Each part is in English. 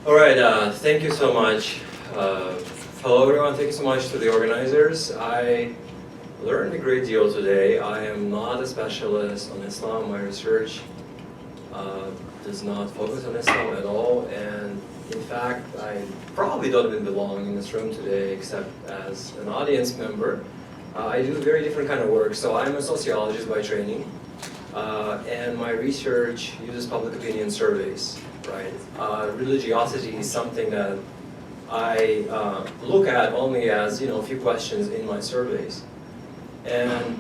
All right, thank you so much. Hello everyone, thank you so much to the organizers. I learned a great deal today. I am not a specialist on Islam. My research does not focus on Islam at all, and in fact, I probably don't even belong in this room today except as an audience member. I do very different kind of work. So I'm a sociologist by training, and my research uses public opinion surveys. Right, religiosity is something that I look at only as a few questions in my surveys, and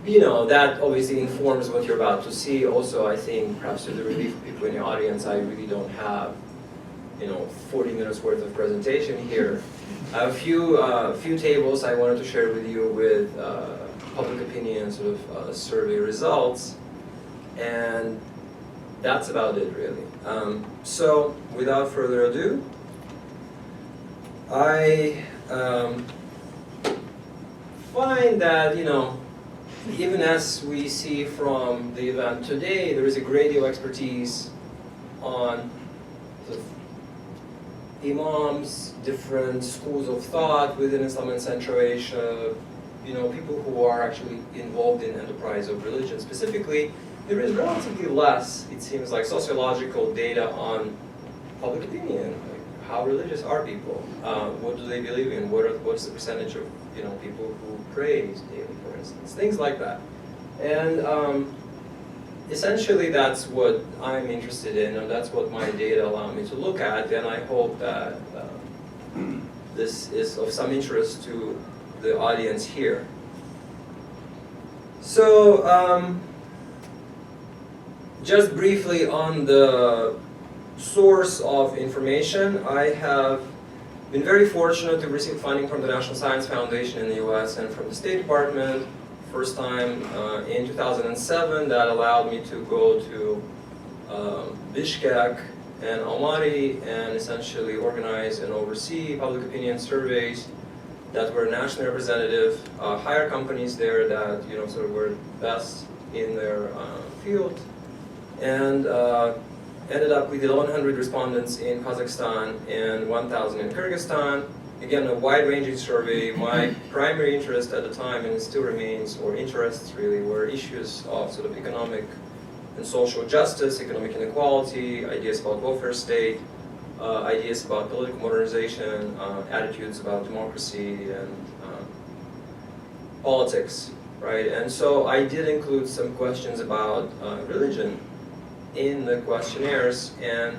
that obviously informs what you're about to see. Also, I think perhaps to the relief of people in the audience, I really don't have 40 minutes worth of presentation here. I have a few tables I wanted to share with you with public opinion sort of survey results, and that's about it, really. So, without further ado, I find that, even as we see from the event today, there is a great deal of expertise on sort of imams, different schools of thought within Islam and Central Asia, people who are actually involved in enterprise of religion. Specifically, there is relatively less, it seems like, sociological data on public opinion. Like, how religious are people? What do they believe in? What's the percentage of people who pray daily, for instance? Things like that. And essentially, that's what I'm interested in, and that's what my data allow me to look at. And I hope that this is of some interest to the audience here. So. Just briefly on the source of information, I have been very fortunate to receive funding from the National Science Foundation in the US and from the State Department. First time in 2007, that allowed me to go to Bishkek and Almaty and essentially organize and oversee public opinion surveys that were nationally representative, hire companies there that sort of were best in their field, and ended up with 1,100 respondents in Kazakhstan and 1,000 in Kyrgyzstan. Again, a wide-ranging survey. My primary interest at the time, and it still remains, or interests really, were issues of sort of economic and social justice, economic inequality, ideas about welfare state, ideas about political modernization, attitudes about democracy and politics, right? And so I did include some questions about religion in the questionnaires, and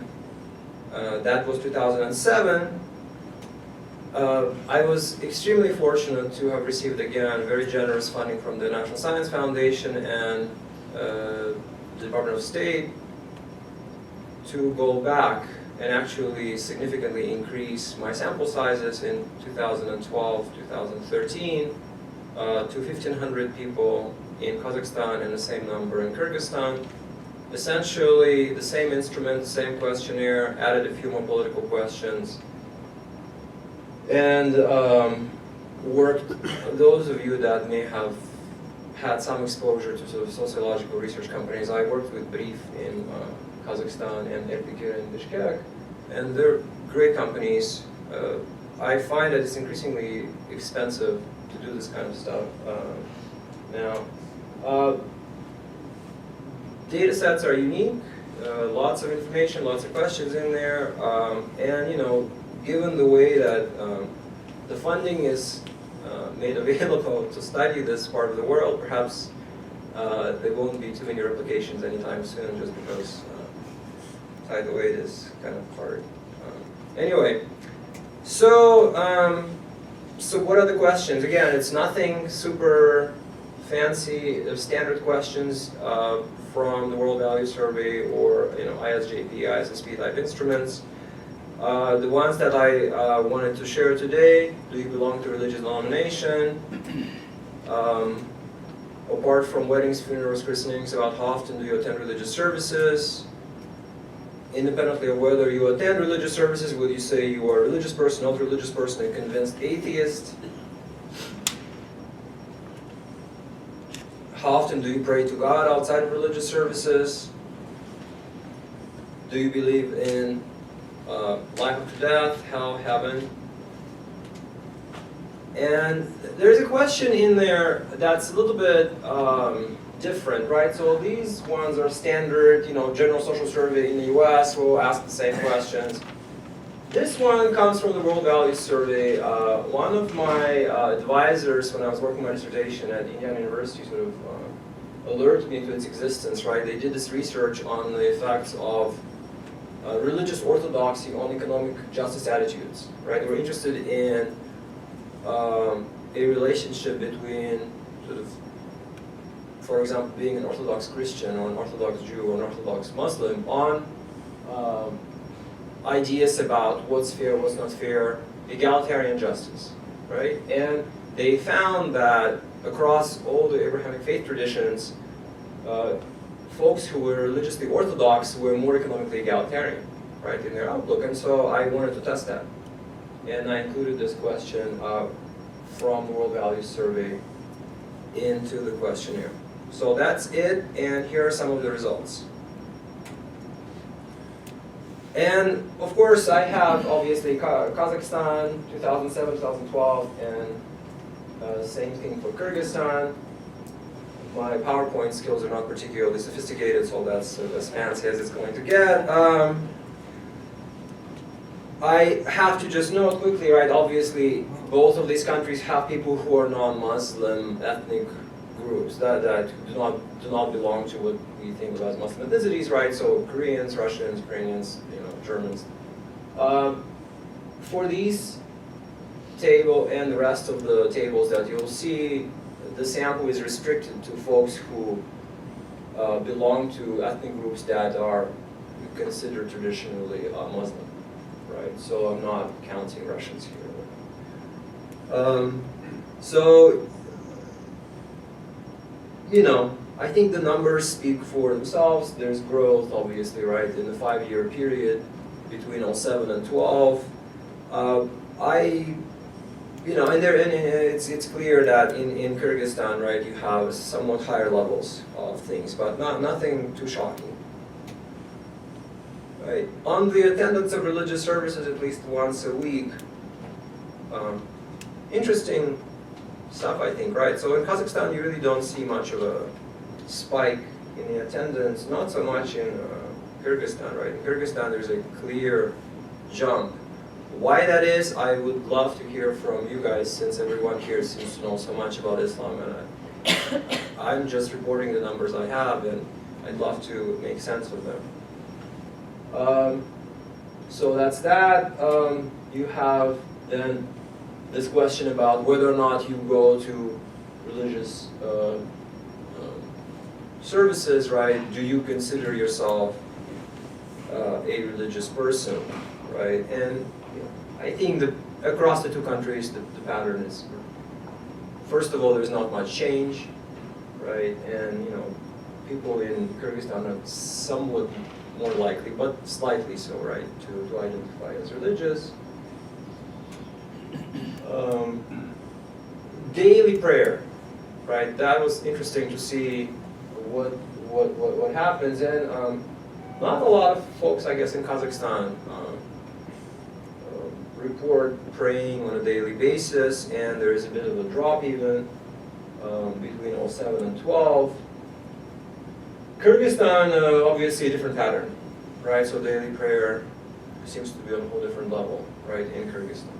that was 2007. I was extremely fortunate to have received, again, very generous funding from the National Science Foundation and the Department of State to go back and actually significantly increase my sample sizes in 2012, 2013 to 1,500 people in Kazakhstan and the same number in Kyrgyzstan. Essentially, the same instrument, the same questionnaire, added a few more political questions, and worked, those of you that may have had some exposure to sort of sociological research companies, I worked with Brief in Kazakhstan and Epikir in Bishkek, and they're great companies. I find that it's increasingly expensive to do this kind of stuff now. Data sets are unique, lots of information, lots of questions in there, and given the way that the funding is made available to study this part of the world, perhaps there won't be too many replications anytime soon, just because the way it is kind of hard. Anyway, so what are the questions? Again, it's nothing super fancy, standard questions from the World Value Survey or ISJP, ISSP type instruments. The ones that I wanted to share today: do you belong to a religious denomination? Apart from weddings, funerals, christenings, about how often do you attend religious services? Independently of whether you attend religious services, would you say you are a religious person, not a religious person, a convinced atheist? How often do you pray to God outside of religious services? Do you believe in life after death, hell, heaven. And there's a question in there that's a little bit different, right? So these ones are standard, general social survey in the US will ask the same questions. This one comes from the World Values Survey. One of my advisors when I was working my dissertation at Indiana University sort of alerted me to its existence, right? They did this research on the effects of religious orthodoxy on economic justice attitudes, right? They were interested in a relationship between sort of, for example, being an Orthodox Christian or an Orthodox Jew or an Orthodox Muslim on ideas about what's fair, what's not fair, egalitarian justice, right? And they found that across all the Abrahamic faith traditions, folks who were religiously orthodox were more economically egalitarian, right, in their outlook. And so I wanted to test that. And I included this question from the World Values Survey into the questionnaire. So that's it, and here are some of the results. And of course, I have obviously Kazakhstan, 2007, 2012, and same thing for Kyrgyzstan. My PowerPoint skills are not particularly sophisticated, so that's as fancy as it's going to get. I have to just note quickly, right, obviously, both of these countries have people who are non-Muslim ethnic groups that do not belong to what we think of as Muslim ethnicities, right? So Koreans, Russians, Ukrainians, Germans. For these table and the rest of the tables that you'll see, the sample is restricted to folks who belong to ethnic groups that are considered traditionally Muslim, right? So I'm not counting Russians here. I think the numbers speak for themselves. There's growth, obviously, right, in the 5-year period between 2007 and 2012. It's clear that in Kyrgyzstan, right, you have somewhat higher levels of things, but nothing too shocking. Right. On the attendance of religious services at least once a week, interesting stuff, I think, right? So in Kazakhstan, you really don't see much of a spike in the attendance, not so much in Kyrgyzstan, right? In Kyrgyzstan, there's a clear jump. Why that is, I would love to hear from you guys, since everyone here seems to know so much about Islam, and I'm just reporting the numbers I have, and I'd love to make sense of them. So that's that. You have then this question about whether or not you go to religious services, right? Do you consider yourself a religious person, right? And I think that across the two countries, the pattern is, first of all, there's not much change, right? And people in Kyrgyzstan are somewhat more likely, but slightly so, right, to identify as religious. Daily prayer, right? That was interesting to see what happens, and not a lot of folks, I guess, in Kazakhstan report praying on a daily basis, and there is a bit of a drop even between 2007 and 2012. Kyrgyzstan, obviously a different pattern, right? So daily prayer seems to be on a whole different level, right, in Kyrgyzstan.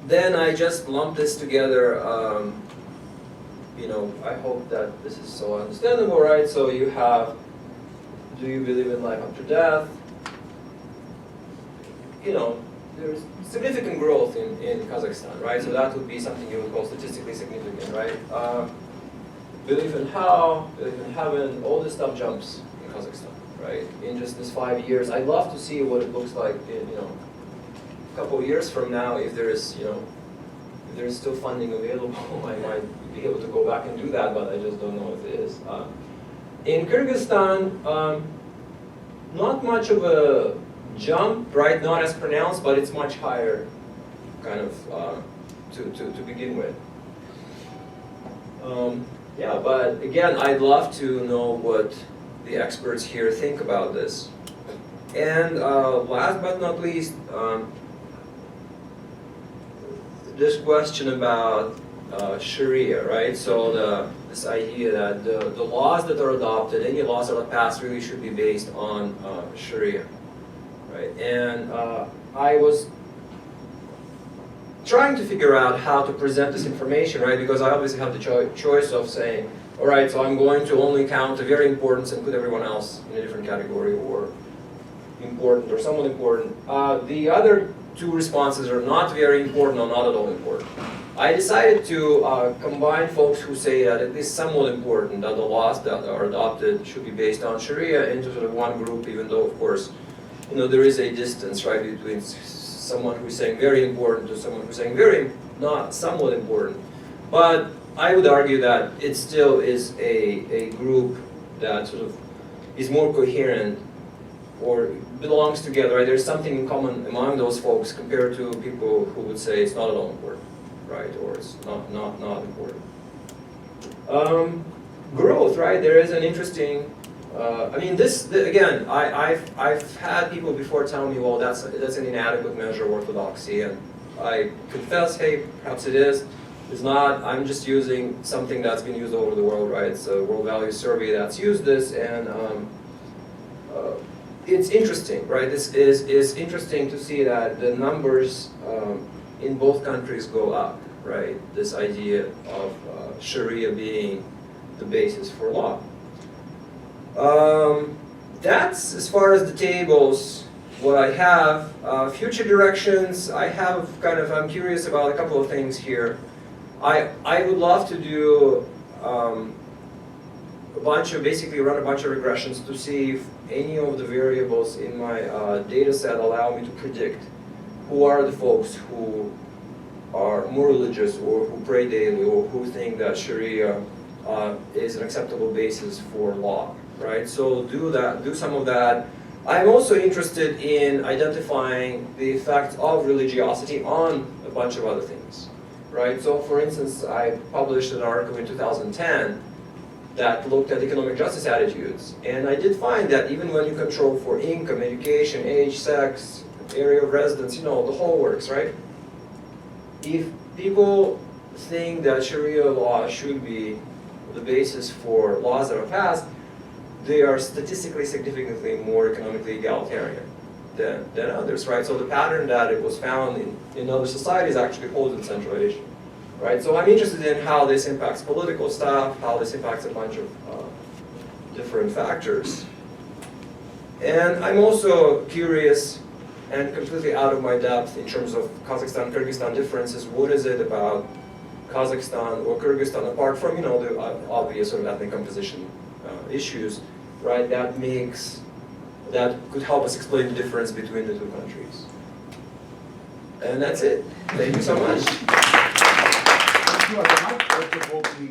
Then I just lumped this together. I hope that this is so understandable, right? So you have, do you believe in life after death? There's significant growth in Kazakhstan, right? So that would be something you would call statistically significant, right? Belief in hell, belief in heaven, all this stuff jumps in Kazakhstan, right? In just this 5 years. I'd love to see what it looks like in, a couple of years from now, if there is, if there's still funding available, I might be able to go back and do that, but I just don't know if it is. In Kyrgyzstan, not much of a jump, right? Not as pronounced, but it's much higher, kind of, to begin with. Yeah, but again, I'd love to know what the experts here think about this. And last but not least, this question about Sharia, right? So this idea that the laws that are adopted, any laws that are passed, really should be based on Sharia, right? And I was trying to figure out how to present this information, right? Because I obviously have the choice of saying, all right, so I'm going to only count the very important and put everyone else in a different category, or important or somewhat important. The other two responses are not very important or not at all important. I decided to combine folks who say that at least somewhat important, that the laws that are adopted should be based on Sharia, into sort of one group, even though, of course, there is a distance, right, between someone who's saying very important to someone who's saying very not somewhat important. But I would argue that it still is a group that sort of is more coherent or belongs together, right? There's something in common among those folks compared to people who would say it's not at all important, right? Or it's not important. Growth, right? There is an interesting, I mean, again, I've had people before tell me, well, that's an inadequate measure of orthodoxy, and I confess, hey, perhaps it is. It's not. I'm just using something that's been used all over the world, right? It's a World Values Survey that's used this, and it's interesting, right? This is interesting to see that the numbers in both countries go up, right? This idea of Sharia being the basis for law. That's, as far as the tables, what I have. Future directions, I'm curious about a couple of things here. I would love to do basically run a bunch of regressions to see if any of the variables in my data set allow me to predict who are the folks who are more religious, or who pray daily, or who think that Sharia is an acceptable basis for law, right? So do some of that. I'm also interested in identifying the effects of religiosity on a bunch of other things, right? So for instance, I published an article in 2010 that looked at economic justice attitudes, and I did find that even when you control for income, education, age, sex, area of residence, the whole works, right? If people think that Sharia law should be the basis for laws that are passed, they are statistically significantly more economically egalitarian than others, right? So the pattern that it was found in other societies actually holds in Central Asia, right? So I'm interested in how this impacts political stuff, how this impacts a bunch of different factors. And I'm also curious and completely out of my depth in terms of Kazakhstan, Kyrgyzstan differences. What is it about Kazakhstan or Kyrgyzstan, apart from the obvious sort of ethnic composition issues, right? That could help us explain the difference between the two countries. And that's it. Thank you so much. Thank you, Azamat. First of all, we